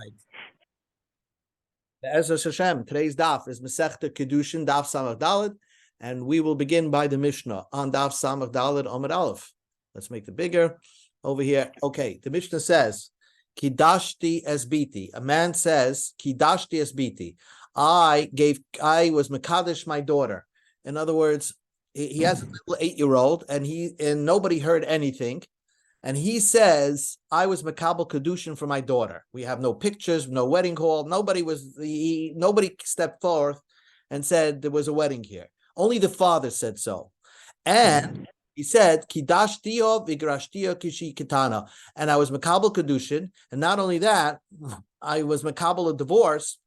Right. Ezra Hashem, today's daf is Masechta Kiddushin Daf Samach Daled, and we will begin by the Mishnah on Daf Samach Daled Amud Aleph. Let's make it bigger over here. Okay, the Mishnah says, Kidashti esbiti. A man says, Kidashti esbiti. I was Mekadesh my daughter. In other words, he has a little 8-year-old, and nobody heard anything. And he says, I was Makabel Kiddushin for my daughter. We have no pictures, no wedding hall. Nobody stepped forth and said there was a wedding here. Only the father said so. And he said, Kidashtiyo vigrashtiyo kishi kitana. And I was Makabel Kiddushin. And not only that, I was Makabel a divorce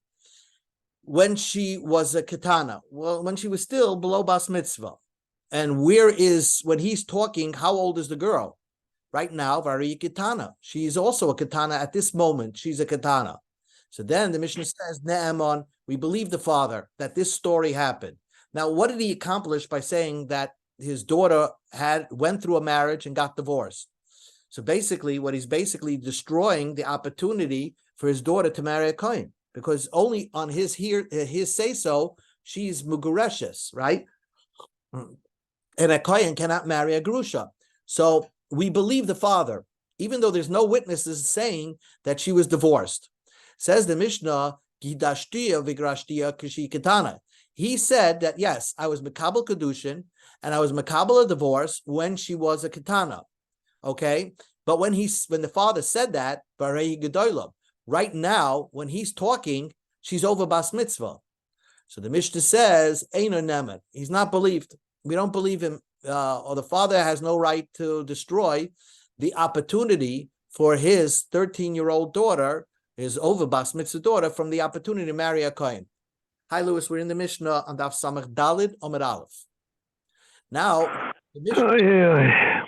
when she was a kitana. Well, when she was still below Bas Mitzvah. And when he's talking, how old is the girl? Right now, Vari Kitana. She's also a Kitana at this moment. She's a Kitana. So then the Mishnah says, Ne'eman, we believe the father that this story happened. Now, what did he accomplish by saying that his daughter went through a marriage and got divorced? So basically, what he's destroying the opportunity for his daughter to marry a Kohen, because only on his say so, she's Mugureshes, right? And a Kohen cannot marry a Grusha. So we believe the father, even though there's no witnesses saying that she was divorced. Says the Mishnah, Gidashtiya vigrashtiya kishi kitana. He said that, yes, I was Makabel Kiddushin, and I was Makabel a divorce when she was a kitana. Okay? But when the father said that, Barei Gedolah, right now, when he's talking, she's over Bas Mitzvah. So the Mishnah says, Eino Nemet. He's not believed. We don't believe him. Or the father has no right to destroy the opportunity for his 13-year-old daughter, his over Bas Mitzvah daughter, from the opportunity to marry a Kohen. Hi, Lewis. We're in the Mishnah on Daf Samach Daled Amud Aleph. Now, the Mishnah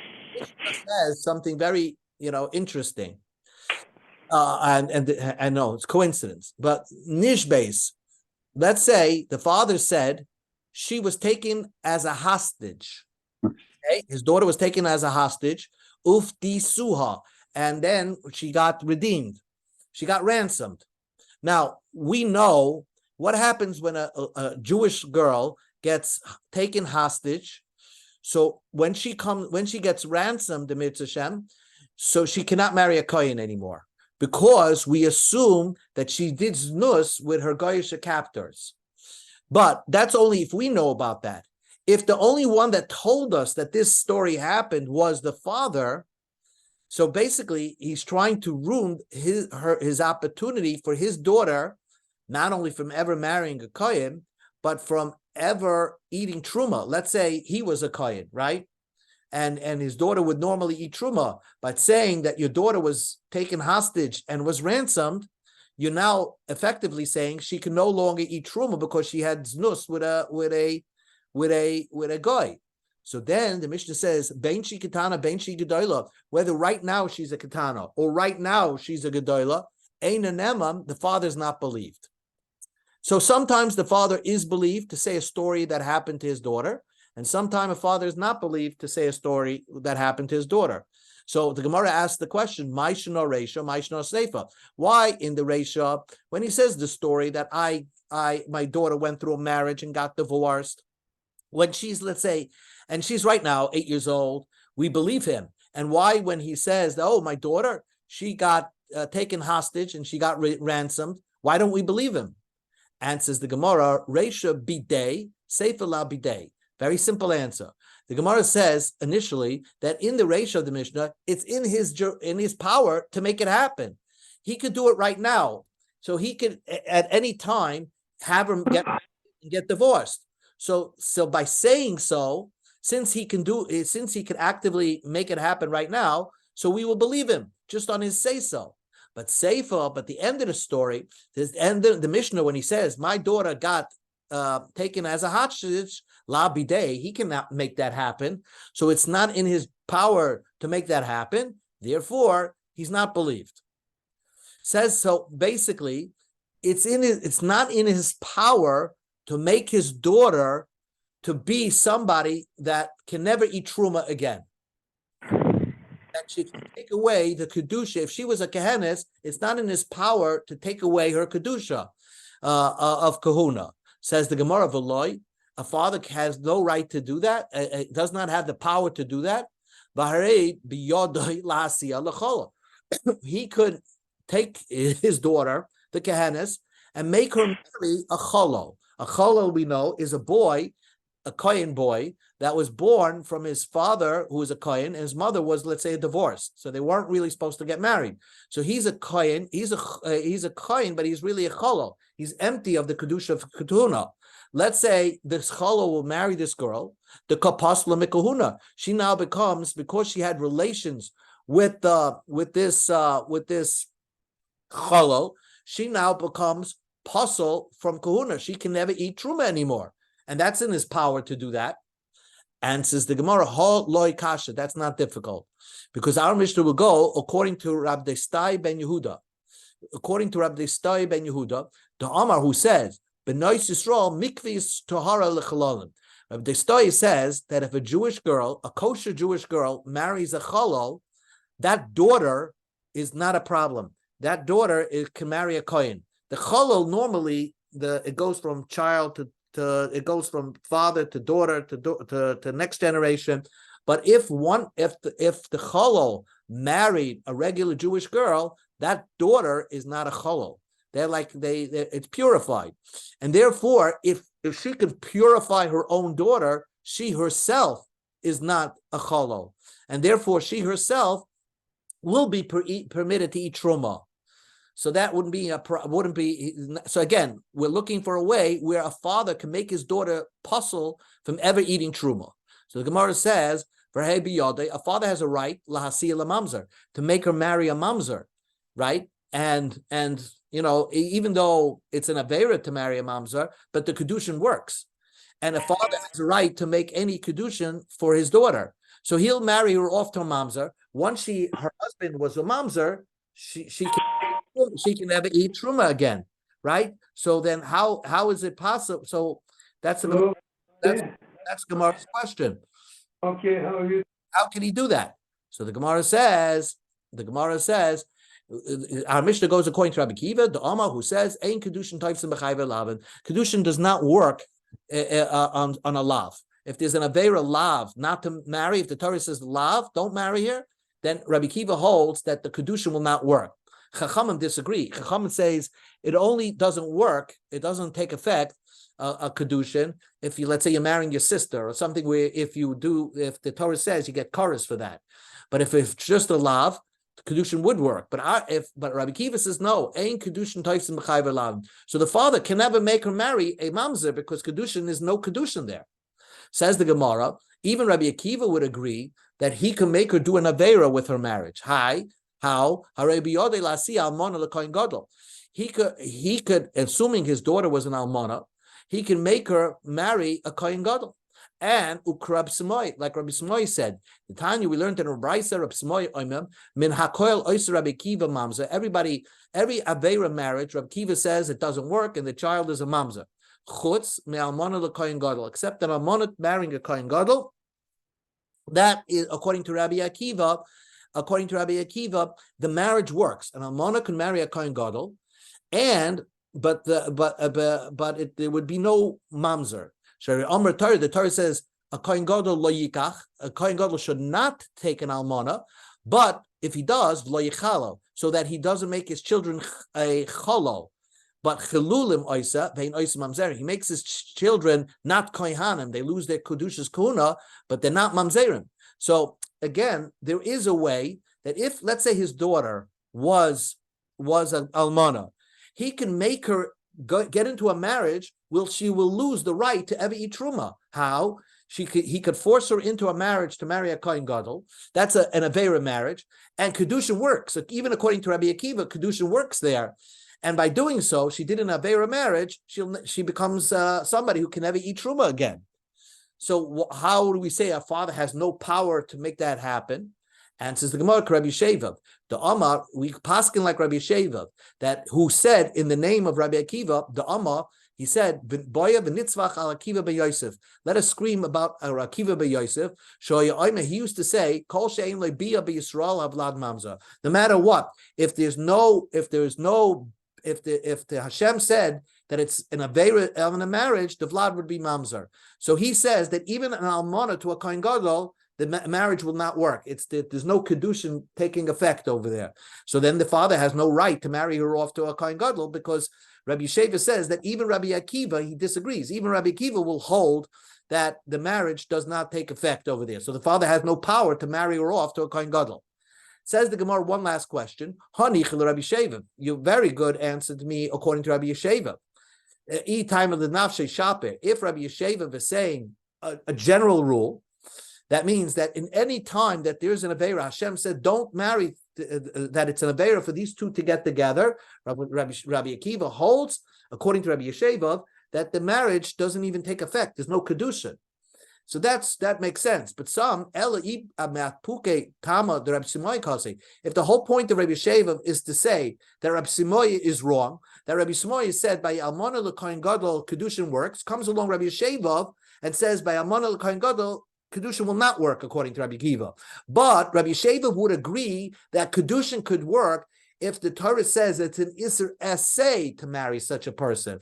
says something very, interesting. And no, it's coincidence. But Nishbase, let's say the father said she was taken as a hostage. Okay? His daughter was taken as a hostage, ufti suha, and then she got redeemed. She got ransomed. Now, we know what happens when a Jewish girl gets taken hostage. So when she gets ransomed, the Mitzvah Shem, so she cannot marry a Kohen anymore, because we assume that she did znus with her Goyish captors. But that's only if we know about that. If the only one that told us that this story happened was the father, so basically he's trying to ruin his opportunity for his daughter, not only from ever marrying a Kohen, but from ever eating truma. Let's say he was a Kohen, right? And his daughter would normally eat truma. But saying that your daughter was taken hostage and was ransomed, you're now effectively saying she can no longer eat truma because she had znus with a guy. So then the Mishnah says, Bein she katana, bein she gedola, whether right now she's a katana or right now she's a gedola, ein anemam, the father's not believed. So sometimes the father is believed to say a story that happened to his daughter, and sometimes a father is not believed to say a story that happened to his daughter. So the Gemara asks the question, Maishno Reisha, Maishno Seifa. Why in the Reisha, when he says the story that my daughter went through a marriage and got divorced, when she's, let's say, and she's right now 8 years old, we believe him. And why when he says, oh, my daughter, she got taken hostage and she got ransomed, why don't we believe him? Answers the Gemara, Reisha bidei, Seifa la bidei. Very simple answer. The Gemara says initially that in the Reisha of the Mishnah, it's in his power to make it happen. He could do it right now. So he could at any time have her get divorced. So by saying so, since he can actively make it happen right now, so we will believe him just on his say so. But the end of the story, the Mishnah, when he says, my daughter got taken as a hostage, la bidei, he cannot make that happen. So it's not in his power to make that happen. Therefore, he's not believed. Says so basically, it's not in his power to make his daughter to be somebody that can never eat truma again. That she can take away the kedusha. If she was a kehenes, it's not in his power to take away her kedusha of kahuna. Says the Gemara of Eloi, a father has no right to do that. Does not have the power to do that. He could take his daughter, the kehenes, and make her marry a cholol. A cholol, we know, is a boy, a kohen boy, that was born from his father, who was a kohen, and his mother was, let's say, divorced. So they weren't really supposed to get married. So he's a kohen, he's a kohen, but he's really a cholol. He's empty of the kedusha of ketuna. Let's say this cholol will marry this girl, the kapasla mikahuna. She now becomes, because she had relations with this cholol, she now becomes pasul from kahuna. She can never eat truma anymore, and that's in his power to do that. And says the Gemara, "Ho loy kasha." That's not difficult, because our Mishnah will go according to Rabbi Destai ben Yehuda. According to Rabbi Destai ben Yehuda, the Amar who says, "Benois Yisrael mikvis tohara lechalalim." Rabbi Destai says that if a Jewish girl, a kosher Jewish girl, marries a chalal, that daughter is not a problem. That daughter can marry a kohen. The chalal normally it goes from child to it goes from father to daughter to next generation. But if the cholol married a regular Jewish girl, that daughter is not a cholol. It's purified, and therefore, if she can purify her own daughter, she herself is not a cholol, and therefore she herself will be permitted to eat truma. So that wouldn't be. So again, we're looking for a way where a father can make his daughter puzzle from ever eating truma. So the Gemara says, a father has a right lahasiya lamamzer, to make her marry a mamzer, right? And even though it's an avera to marry a mamzer, but the kedushin works, and a father has a right to make any kedushin for his daughter. So he'll marry her off to a mamzer. Once her husband was a mamzer, she can never eat truma again, right? So then how is it possible? So that's Gemara's question. Okay, how are you? How can he do that? So the Gemara says, our Mishnah goes according to Rabbi Kiva, the Amma, who says, "Ein kedushin taifsim b'chayve lavan." Kedushin does not work on a lav. If there's an avera lav not to marry, if the Torah says lav, don't marry her, then Rabbi Kiva holds that the kedushin will not work. Chachamim disagree. Chachamim says it only doesn't work, it doesn't take effect, a kedushin, if you, let's say you're marrying your sister or something, where if the Torah says you get chorus for that. But if it's just a lav, kedushin would work. But Rabbi Kiva says no, ain't kedushin taifsim b'chayve lav. So the father can never make her marry a mamzer, because kedushin is no kedushin there. Says the Gemara, even Rabbi Akiva would agree that he can make her do an avera with her marriage. How? He could, assuming his daughter was an almana, he can make her marry a kohen gadol. And ukrab Simoy, like Rabbi Simoy said, the Tanya we learned in Rabraisa, Rabbi Simoy oimem min hakoel oiser Rabbi Kiva mamza. Every avera marriage, Rabbi Kiva says it doesn't work, and the child is a mamza. Chutz me almana le kohen gadol, except an almana marrying a kohen gadol. That is according to Rabbi Akiva. According to Rabbi Akiva, the marriage works. An almana can marry a kohen gadol, but there would be no mamzer. The Torah says a kohen gadol lo yikach. A kohen gadol should not take an almana, but if he does, lo yichalo, so that he doesn't make his children a cholol. But chilulim oisa vein oisa mamzer. He makes his children not kohanim. They lose their kedushas kahuna, but they're not mamzerim. So again, there is a way that if, let's say, his daughter was an almana, he can make her get into a marriage. She will lose the right to ever eat truma. How? He could force her into a marriage to marry a kohen gadol. That's an avera marriage, and kedushin works. So even according to Rabbi Akiva, kedushin works there. And by doing so, she did an avera marriage. She becomes somebody who can never eat truma again. So how do we say a father has no power to make that happen? And says the Gemara, Rabbi Shevav, the Amar, we paskin like Rabbi Shevav, that who said in the name of Rabbi Akiva, the Amar, He said, "Boya v'nitzvach al Akiva b'Yosef." Let us scream about Akiva b'Yosef. He used to say, "Kol she'ein le'bia b'Yisrael havlad mamzer." No matter what, if the Hashem said that it's an avera in a marriage, the vlad would be mamzer. So he says that even an almana to a kohen gadol, the marriage will not work. There's no kedushin taking effect over there. So then the father has no right to marry her off to a kohen gadol, because Rabbi Sheva says that even Rabbi Akiva, he disagrees. Even Rabbi Akiva will hold that the marriage does not take effect over there. So the father has no power to marry her off to a kohen gadol. Says the Gemara, one last question. Hanich Rabbi Sheva. You very good answer to me according to Rabbi Sheva. Time of the nafshe shaper. If Rabbi Sheva is saying a general rule, that means that in any time that there's an avera, Hashem said, don't marry, that it's an avera for these two to get together. Rabbi Akiva holds, according to Rabbi Yesheva, that the marriage doesn't even take effect. There's no kedusha. So that makes sense. But some, if the whole point of Rabbi Yesheva is to say that Rabbi Simoy is wrong, that Rabbi Simoy said by Almana l'Kohen Gadol kedushin works, comes along Rabbi Yesheva and says by Almana l'Kohen Gadol kedushin will not work according to Rabbi Akiva. But Rabbi Sheva would agree that kedushin could work if the Torah says it's an iser essay to marry such a person.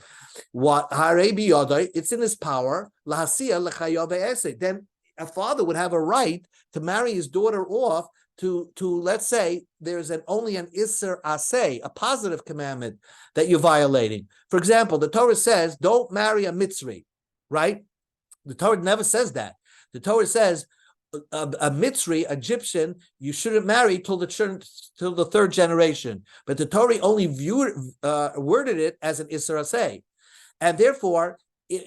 What it's in his power. Then a father would have a right to marry his daughter off to let's say there's only an iser assay, a positive commandment that you're violating. For example, the Torah says don't marry a Mitzri, right? The Torah never says that. The Torah says a Mitzri, Egyptian, you shouldn't marry till the third generation. But the Torah only worded it as an Isser Aseh. And therefore,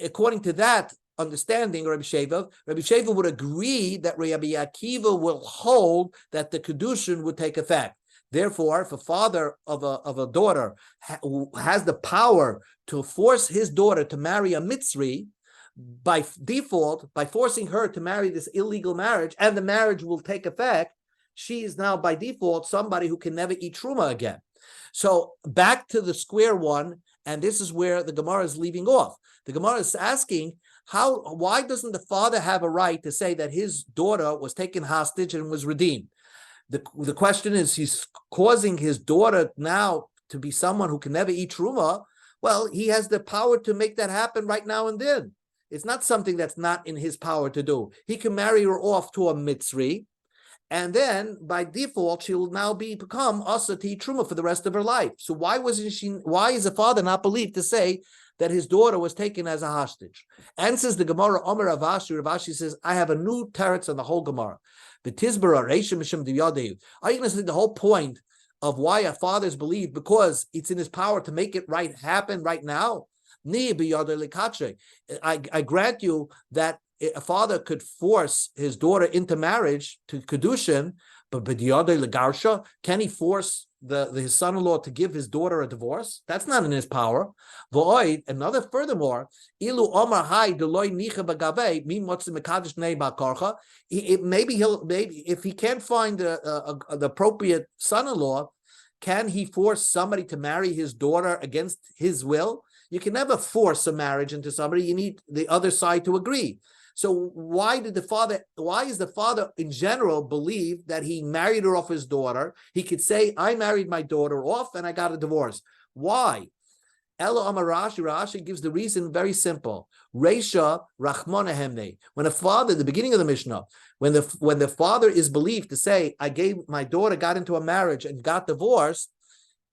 according to that understanding, Rabbi Sheva would agree that Rabbi Akiva will hold that the Kedushin would take effect. Therefore, if a father of a daughter who has the power to force his daughter to marry a Mitzri, by default, by forcing her to marry this illegal marriage, and the marriage will take effect, she is now by default somebody who can never eat truma again. So back to the square one, and this is where the Gemara is leaving off. The Gemara is asking, why doesn't the father have a right to say that his daughter was taken hostage and was redeemed? The question is, he's causing his daughter now to be someone who can never eat truma. Well, he has the power to make that happen right now and then. It's not something that's not in his power to do. He can marry her off to a Mitzri, and then by default she will now become Asati Truma for the rest of her life. So why is the father not believed to say that his daughter was taken as a hostage? Answers the Gemara, Omer Ravashi says, I have a new teretz on the whole Gemara. The Tizbara Reishim Mishim Diyadehu. Are you going to say the whole point of why a father is believed because it's in his power to make it happen right now? I grant you that a father could force his daughter into marriage to Kedushin, but can he force his son-in-law to give his daughter a divorce? That's not in his power. Furthermore, maybe if he can't find the appropriate son-in-law, can he force somebody to marry his daughter against his will? You can never force a marriage into somebody. You need the other side to agree. So why is the father in general believe that he married her off his daughter? He could say, I married my daughter off and I got a divorce. Why? Elo Amar Rashi gives the reason very simple. Reisha Rachmana Hemne. When a father, the beginning of the Mishnah, when the father is believed to say, my daughter got into a marriage and got divorced,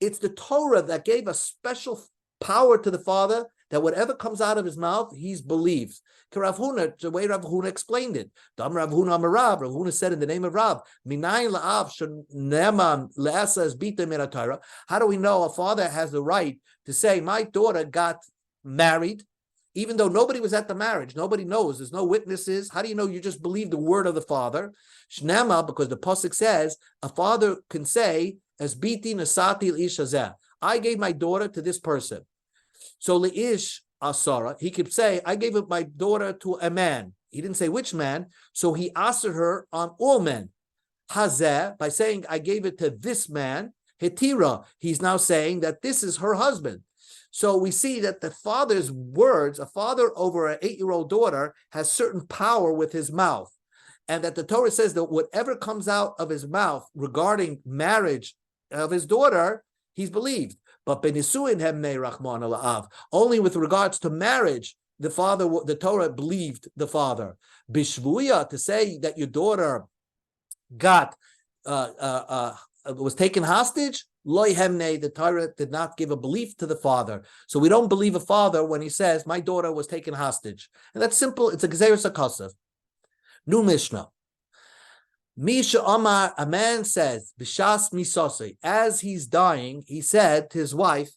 it's the Torah that gave a special power to the father that whatever comes out of his mouth, he's believed. Rav Huna, the way Rav Huna explained it. Dam Rav Huna Amar Rav. Rav Huna said in the name of Rav, Minayin la'av sheneman le'asa es bita min haTorah. How do we know a father has the right to say, my daughter got married, even though nobody was at the marriage? Nobody knows. There's no witnesses. How do you know? You just believe the word of the father. Shnema, because the pasuk says, a father can say, as biti nasati l'ish hazeh. I gave my daughter to this person. So Leish Asara, he could say, I gave up my daughter to a man. He didn't say which man, so he asked her on all men. Hazeh, by saying I gave it to this man, Hetira, he's now saying that this is her husband. So we see that the father's words, a father over an 8-year-old daughter, has certain power with his mouth. And that the Torah says that whatever comes out of his mouth regarding marriage of his daughter, he's believed. But benisuin hemnei rachman ala'av, only with regards to marriage, the Torah believed the father. Bishvuya, to say that your daughter was taken hostage, loy hemnei, the Torah did not give a belief to the father. So we don't believe a father when he says, my daughter was taken hostage. And that's simple. It's a gezeirus hakosef. New Mishnah. Misha Amar, a man says, Bishas misosei, as he's dying, he said to his wife,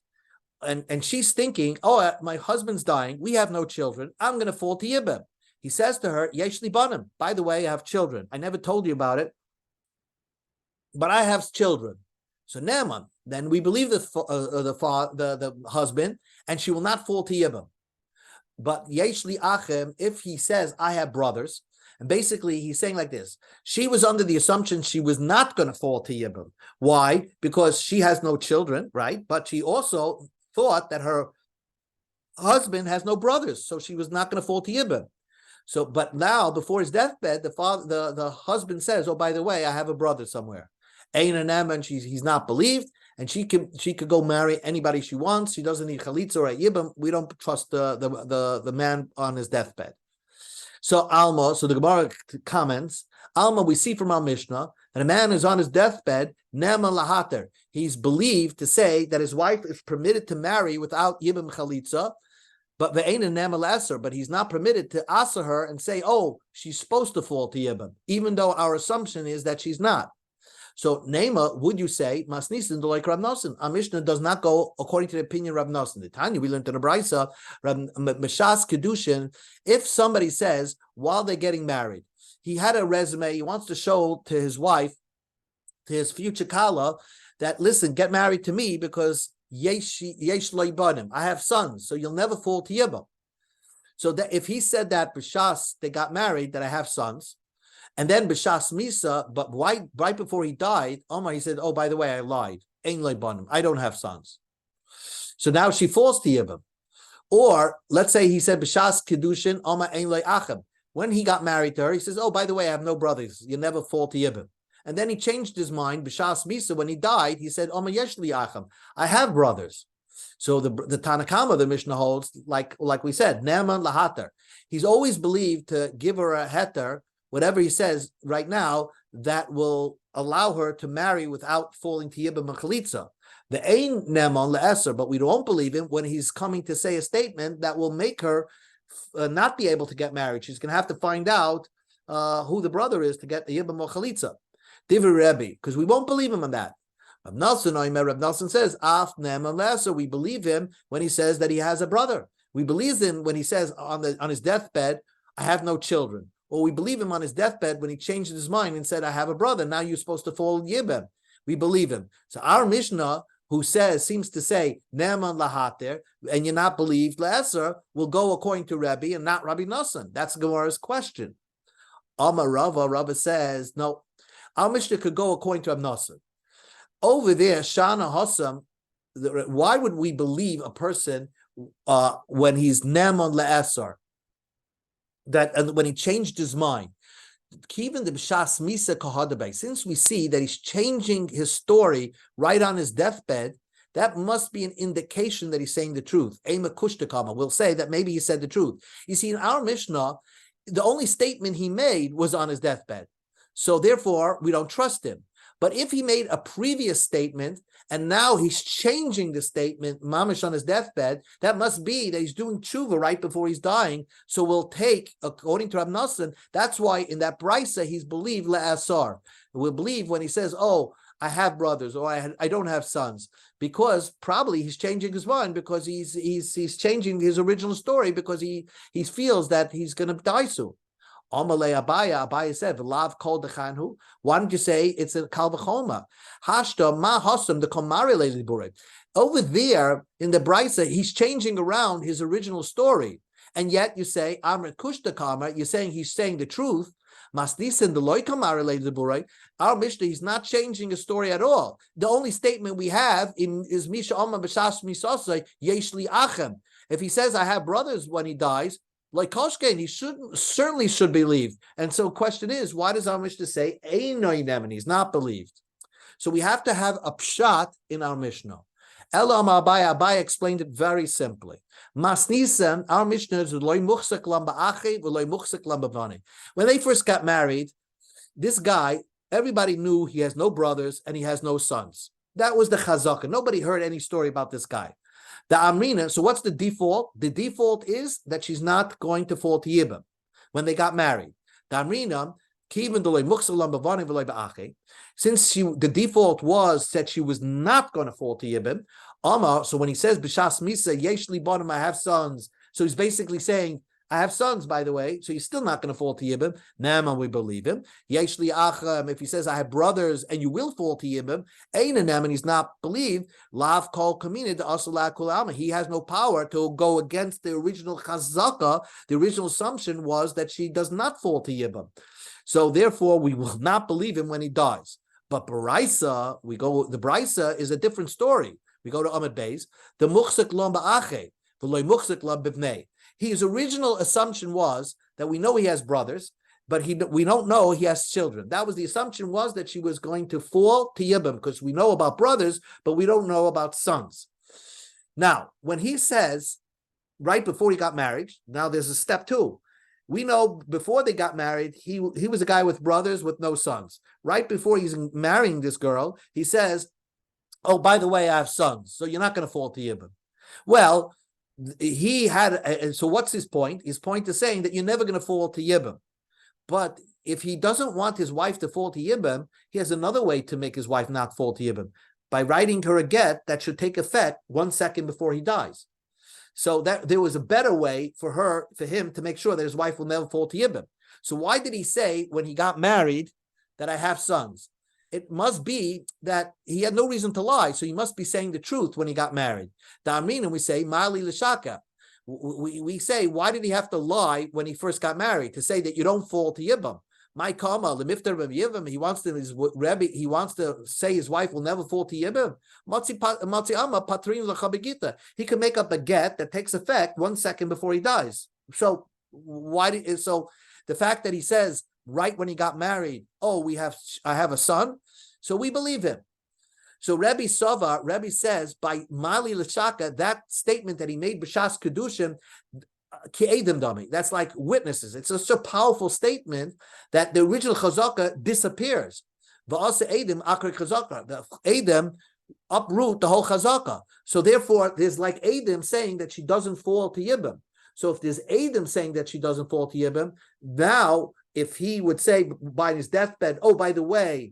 and she's thinking, oh, my husband's dying, we have no children, I'm going to fall to Yibam. He says to her, Yesh li banim, by the way, I have children. I never told you about it, but I have children. So Naaman, then we believe the husband, and she will not fall to Yibam. But Yesh li achem, if he says, I have brothers, and basically, he's saying like this. She was under the assumption she was not going to fall to Yibam. Why? Because she has no children, right? But she also thought that her husband has no brothers, so she was not going to fall to Yibam. So, but now, before his deathbed, the husband says, oh, by the way, I have a brother somewhere. Ein and he's not believed, and she could go marry anybody she wants. She doesn't need chalitza or a Yibam. We don't trust the man on his deathbed. So Alma, so the Gemara comments, Alma, we see from our Mishnah that a man is on his deathbed, Nema Lahater. He's believed to say that his wife is permitted to marry without Yibam Chalitza, but Ve'ena Nema Leser, but he's not permitted to asa her and say, oh, she's supposed to fall to Yibam, even though our assumption is that she's not. So Nema, would you say, Masnisin do like Rab Nosson? Our Mishnah does not go according to the opinion of Rab Nosson. The Tanya, we learned in the Brisa, Meshas Kiddushin, if somebody says, while they're getting married, he had a resume, he wants to show to his wife, to his future Kala, that, listen, get married to me because yesh lo ibanim, I have sons, so you'll never fall to Yibam. So that if he said that, B'shas, they got married, that I have sons, and then B'shas Misa, but right before he died, Omar, he said, oh, by the way, I lied. Ein leibanim, I don't have sons. So now she falls to Yibam. Or let's say he said B'shas Kiddushin, Omar ein le'achem. When he got married to her, he says, oh, by the way, I have no brothers. You never fall to Yibam. And then he changed his mind. B'shas Misa, when he died, he said, Omar yesh li achem. I have brothers. So the Tanakama, the Mishnah holds, like we said, Naaman lahater. He's always believed to give her a heter, whatever he says right now, that will allow her to marry without falling to Yibam and Chalitza. The Ein Neman Le'eser, but we don't believe him when he's coming to say a statement that will make her not be able to get married. She's going to have to find out who the brother is to get the Yibam or Chalitza. Divrei Rebbe, because we won't believe him on that. Rab Nelson says, Af Neman Le'eser, we believe him when he says that he has a brother. We believe him when he says on his deathbed, I have no children. Or we believe him on his deathbed when he changed his mind and said, I have a brother, now you're supposed to fall Yibam. We believe him. So our Mishnah, who seems to say, Ne'eman lahater, and you're not believed, Le'eser, will go according to Rebbe and not Rabbi Nosson. That's Gemara's question. Amar Rava says, no, our Mishnah could go according to Rabbi Nosson. Over there, Shana Hossam, why would we believe a person when he's Ne'eman Le'eser? That when he changed his mind, even the B'shas Misa Kahadabai, since we see that he's changing his story right on his deathbed, that must be an indication that he's saying the truth. Ema Kushtakama will say that maybe he said the truth. You see, in our Mishnah, the only statement he made was on his deathbed. So therefore, we don't trust him. But if he made a previous statement and now he's changing the statement, mamish on his deathbed, that must be that he's doing tshuva right before he's dying. So we'll take, according to Rab Nosson, that's why in that brisa he's believed le'asar. We'll believe when he says, oh, I have brothers, or I don't have sons, because probably he's changing his mind because he's changing his original story because he feels that he's going to die soon. Amalei Abaya said, "V'lav kol dechanhu." Why don't you say it's a kal v'choma? Hashta ma hasam the komari leiliburim. Over there in the brisa, he's changing around his original story, and yet you say Amrit Kushta Kama. You're saying he's saying the truth. Masnisen the loikamar related to Buray. Our Mishnah, he's not changing a story at all. The only statement we have is Misha Amma B'Shas Misasai Yeshli Achem. If he says I have brothers when he dies, like Koshken, he certainly should believe. And so, question is, why does our Mishnah say Einoinem? He's not believed. So we have to have a pshat in our Mishnah. Elam Abai explained it very simply. Masnisen, our Mishnah is loy muchsek lamba achi v'loy muchsek lamba bani. When they first got married, this guy, everybody knew he has no brothers and he has no sons. That was the chazaka. Nobody heard any story about this guy. The Amrina, so what's the default? The default is that she's not going to fall to Yibam when they got married. The Amrina, since the default was that she was not going to fall to Yibam, so when he says B'Shas Misa, Yeshli Bonim, I have sons, so he's basically saying, I have sons, by the way, so he's still not going to fall to Yibam. Naaman, we believe him. Yeshli Acham, if he says, I have brothers, and you will fall to Yibam, Einanam, and he's not believed, Lav Kol Kamina, the Asala Kulama. He has no power to go against the original Chazaka. The original assumption was that she does not fall to Yibam. So therefore, we will not believe him when he dies. But Baraisa, the Baraisa is a different story. We go to Ahmed Beis, the Muchsek Lam Ba'ache, V'loy Muchsek Lam B'vnei. His original assumption was that we know he has brothers, but we don't know he has children. That was the assumption, was that she was going to fall to Yibam, because we know about brothers, but we don't know about sons. Now, when he says, right before he got married, now there's a step two. We know before they got married, he was a guy with brothers with no sons. Right before he's marrying this girl, he says, oh, by the way, I have sons, so you're not going to fall to Yibam. Well, he had, so what's his point? His point is saying that you're never going to fall to Yibam. But if he doesn't want his wife to fall to Yibam, he has another way to make his wife not fall to Yibam, by writing her a get that should take effect 1 second before he dies. So that there was a better way for him to make sure that his wife will never fall to Yibam. So why did he say when he got married that I have sons? It must be that he had no reason to lie, so he must be saying the truth when he got married. Da'amrin, we say, Mali l'shaka. We say, why did he have to lie when he first got married? To say that you don't fall to Yibam. My kama, lemifter of Yibam, he wants to say his wife will never fall to Yibam. He can make up a get that takes effect 1 second before he dies. So the fact that he says right when he got married, I have a son, so we believe him. So Rebbe says by Mali L'Shaka, that statement that he made B'Shas Kiddushin, Ki'edim Dami, that's like witnesses. It's such a powerful statement that the original Chazaka disappears. V'asa Edim Akar Chazaka. The Edim uproot the whole Chazaka. So therefore, there's like Edim saying that she doesn't fall to Yibam. So if there's Edim saying that she doesn't fall to Yibam, now if he would say by his deathbed, oh, by the way,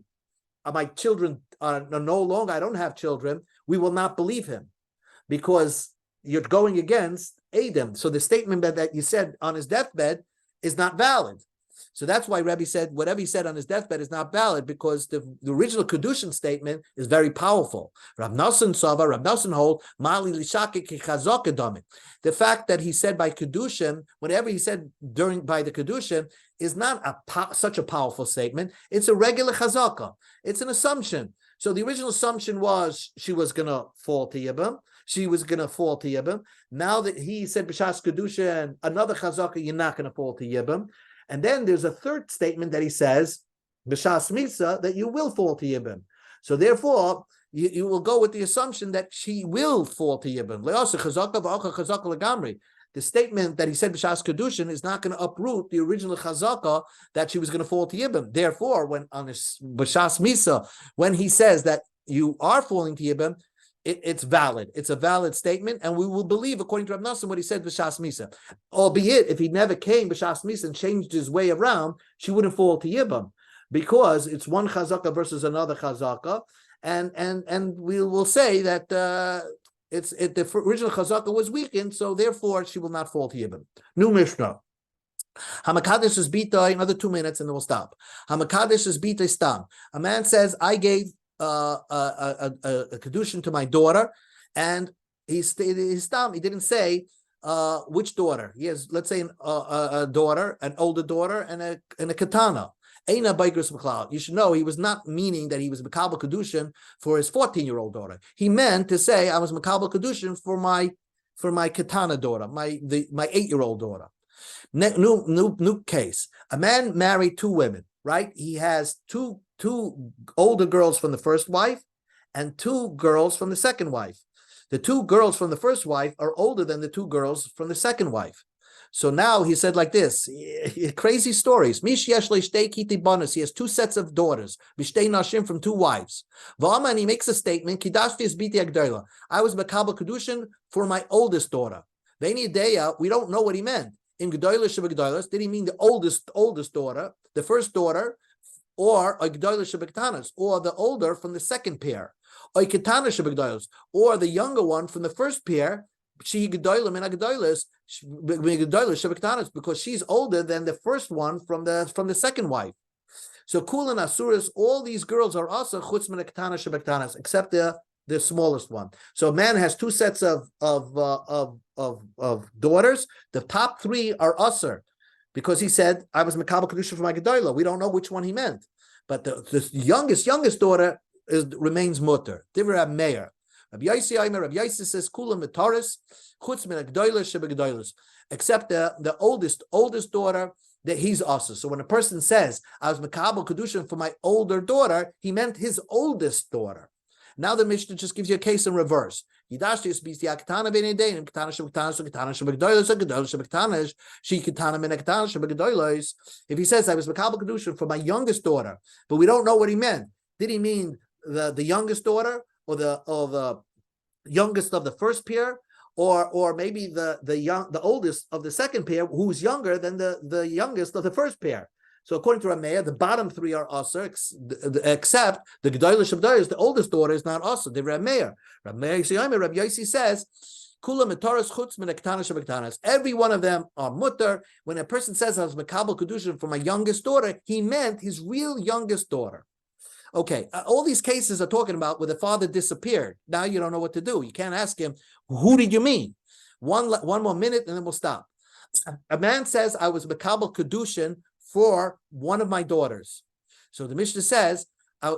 my children are no longer, I don't have children, we will not believe him, because you're going against Adam. So the statement that you said on his deathbed is not valid. So that's why Rebbe said whatever he said on his deathbed is not valid, because the original Kiddushin statement is very powerful. Rav Nosson hold, Mali Lishake Chazaka Dami. The fact that he said by Kiddushin, whatever he said by the Kiddushin, is not such a powerful statement. It's a regular Chazaka. It's an assumption. So the original assumption was she was going to fall to Yibam. Now that he said B'Shas Kiddushin, another Chazaka, you're not going to fall to Yibam. And then there's a third statement that he says, B'Shas Misa, that you will fall to Yibam. So therefore, you will go with the assumption that she will fall to Yibam. The statement that he said B'Shas Kiddushin is not going to uproot the original Chazaka that she was going to fall to Yibam. Therefore, when on B'Shas Misa, when he says that you are falling to Yibam, it's valid. It's a valid statement, and we will believe, according to Rav Nosson, what he said B'Shas Misa. Albeit, if he never came B'Shas Misa and changed his way around, she wouldn't fall to Yibam, because it's one Chazaka versus another Chazaka, and we will say that the original Chazaka was weakened, so therefore she will not fall to Yibam. New Mishnah. Hamakadish is bita, another 2 minutes, and then we'll stop. Hamakadish is bita stam. A man says, I gave a Kiddushin to my daughter, and he didn't say which daughter? He has, let's say, a daughter, an older daughter, and a katana. Eina Baigris Mechlal. You should know he was not meaning that he was Makabel Kedushin for his 14-year-old daughter. He meant to say I was Makabel Kedushin for my katana daughter, my 8-year-old daughter. New case. A man married 2 women, right? He has two older girls from the first wife and 2 girls from the second wife. The 2 girls from the first wife are older than the 2 girls from the second wife. So now he said like this, crazy stories. He has 2 sets of daughters, from 2 wives. And he makes a statement, I was Makabel Kedushin for my oldest daughter. We don't know what he meant. In Gedolah, did he mean the oldest daughter, the first daughter, or the older from the second pair, or the younger one from the first pair, because she's older than the first one from the second wife. So Kulan Asuras, all these girls are also chutz min ketana shebektanas, except the smallest one. So a man has 2 sets of daughters. The top 3 are usher, because he said I was Makabel Kedusha for my Gedolah. We don't know which one he meant, but the youngest daughter remains mutter. Divrei Meir. Rabbi Yossi says Kulam Mitaris chutz min Gedolah shebegdolos, except the oldest daughter, that he's also. So when a person says I was Makabel Kedushin for my older daughter, he meant his oldest daughter. Now the Mishnah just gives you a case in reverse. If he says I was Makabel Kedushin for my youngest daughter, but we don't know what he meant. Did he mean the youngest daughter, or the youngest of the first pair, or maybe the oldest of the second pair, who's younger than the youngest of the first pair? So according to Rameya, the bottom 3 are Asr, except the Gedolah Shabdoyas, the oldest daughter, is not Asr. The Rameya. Rabbi Yossi says, Kula Mitaras chutz min ketana shebektanas. Every one of them are mutter. When a person says I was Makabel Kedushin for my youngest daughter, he meant his real youngest daughter. Okay, all these cases are talking about where the father disappeared. Now you don't know what to do. You can't ask him, who did you mean? One more minute and then we'll stop. A man says I was Makabel Kedushin for one of my daughters. So the Mishnah says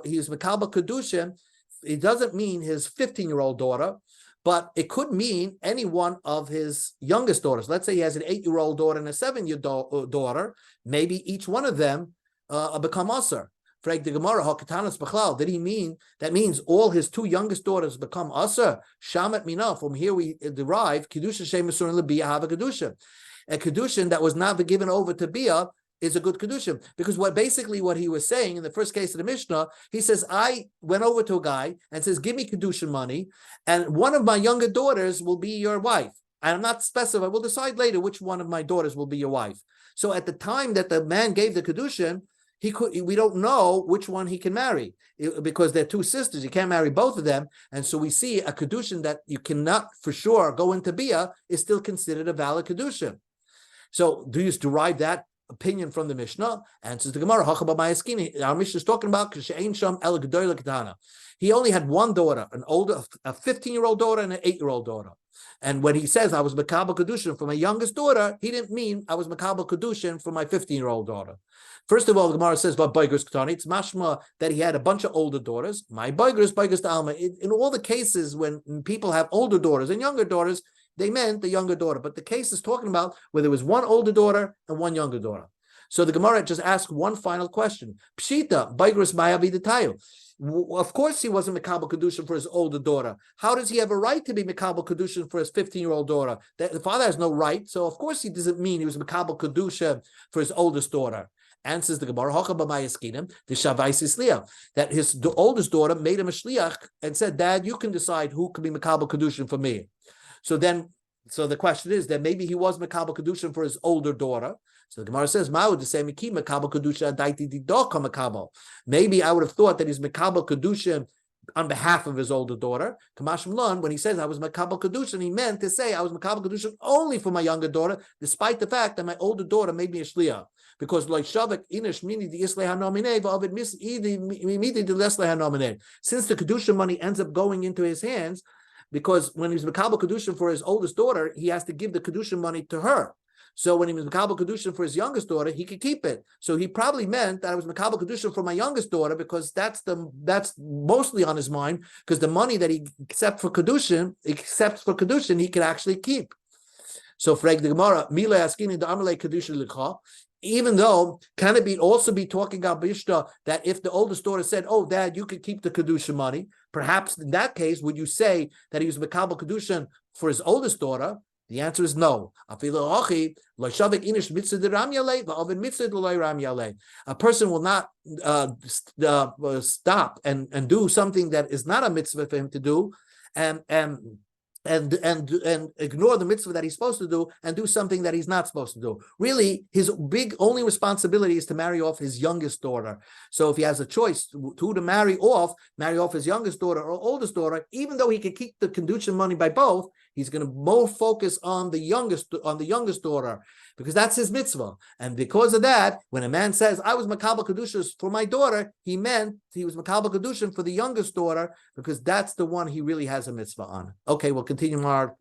he was Makabel Kedushin. It doesn't mean his 15-year-old daughter, but it could mean any one of his youngest daughters. Let's say he has an 8-year-old daughter and a 7-year-old daughter. Maybe each one of them become Asr. Frag the Gemara, Hakatanas B'chlal. Did he mean that means all his 2 youngest daughters become Asr? Shamet Mina. From here we derive Kedusha Shem Masurin L'Bia Hava Kedusha. A Kedushin that was not given over to Bia is a good Kedushin. Because what he was saying in the first case of the Mishnah, he says, I went over to a guy and says, give me Kedushin money, and one of my younger daughters will be your wife. I'm not specifying. We'll decide later which one of my daughters will be your wife. So at the time that the man gave the Kedushin, we don't know which one he can marry, because they're 2 sisters. You can't marry both of them. And so we see a Kedushin that you cannot for sure go into Bia is still considered a valid Kedushin. So do you derive that opinion from the Mishnah? Answers the Gemara. Our Mishnah is talking about he only had one daughter, a 15-year-old daughter and an 8-year-old daughter. And when he says I was Makabel Kedushin for my youngest daughter, he didn't mean I was Makabel Kedushin for my 15-year-old daughter. First of all, the Gemara says about Baigers Ketani, it's mashma that he had a bunch of older daughters. My Baigers Alma. In all the cases when people have older daughters and younger daughters, they meant the younger daughter. But the case is talking about where there was one older daughter and one younger daughter. So the Gemara just asked one final question. Pshita, Baigers Maya Vidatayu. Of course he wasn't Makabel Kedushin for his older daughter. How does he have a right to be Makabel Kedushin for his 15-year-old daughter? The father has no right, so of course he doesn't mean he was Makabel Kedushin for his oldest daughter. Answers the Gemara, that the oldest daughter made him a shliach and said, Dad, you can decide who can be Makabel Kedushin for me. So the question is that maybe he was Makabel Kedushin for his older daughter. So the Gemara says, maybe I would have thought that he's Makabel Kedushin on behalf of his older daughter. Kamashim Lon, when he says I was Makabel Kedushin, he meant to say I was Makabel Kedushin only for my younger daughter, despite the fact that my older daughter made me a shliach. Because like Shavak Inish Mini the Islay Hanomine, Vavid Mis Idi the Leslay Hanomine. Since the Kedushin money ends up going into his hands, because when he's Makabel Kedushin for his oldest daughter, he has to give the Kedushin money to her. So when he was Makabel Kedushin for his youngest daughter, he could keep it. So he probably meant that I was Makabel Kedushin for my youngest daughter, because that's mostly on his mind, because the money that he accepts for Kedushin, he could actually keep. So Freg the Gemara, Mila Askini the Amalei Kedushin Licha. Even though, can it also be talking about Bishta that if the oldest daughter said, "Oh, Dad, you could keep the Kedushin money," perhaps in that case, would you say that he was Makabel Kedushin for his oldest daughter? The answer is no. A person will not stop and do something that is not a mitzvah for him to do, and ignore the mitzvah that he's supposed to do and do something that he's not supposed to do. Really, his only responsibility is to marry off his youngest daughter. So if he has a choice who to marry off his youngest daughter or oldest daughter, even though he can keep the Kedushin money by both, he's going to more focus on the youngest daughter, because that's his mitzvah. And because of that, when a man says, "I was Makabel Kedushin for my daughter," he meant he was Makabel Kedushin for the youngest daughter, because that's the one he really has a mitzvah on. Okay, we'll continue our